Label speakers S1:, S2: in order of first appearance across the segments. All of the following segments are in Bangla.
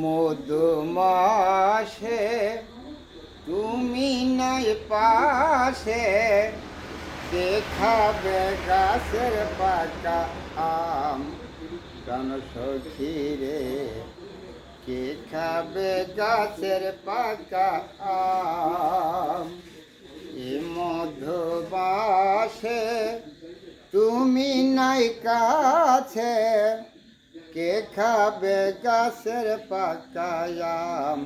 S1: মধুমাসে তুমি নাই পাশে, দেখাবে গাছের পাকা আম। প্রাণ সখী রে, কে খাবে গাছের পাকা আম? এ মধুমাসে তুমি নাই কাছে, কে খাবে গাছের পাকা আম?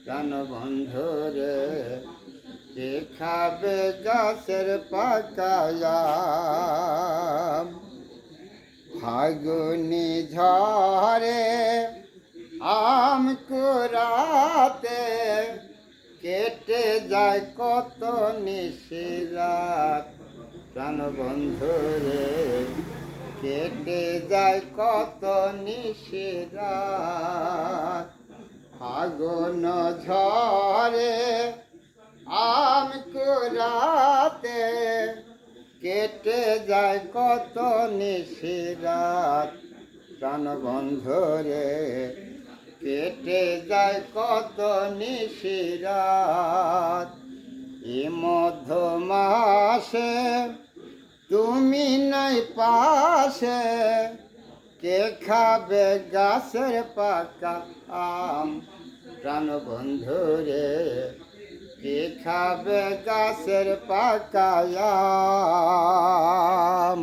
S1: প্রাণ বন্ধু রে, কে খাবে গাছের পাকা আম? ফাগুনি ঝরে আম কুড়াতে, কেটে যায় কত নিশিরাত। প্রাণ বন্ধু রে, কেটে যায় কত নিশিরাত। ফাগুন ঝরে আম কুড়াতে, কেটে যায় কত নিশিরাত। প্রাণ বন্ধু রে, কেটে যায় কত নিশিরাত। এ মধুমাসে তুমি নাই পাশে, কে খাবে গাছের পাকা আম? প্রাণ বন্ধু রে, কে খাবে গাছের পাকা আম?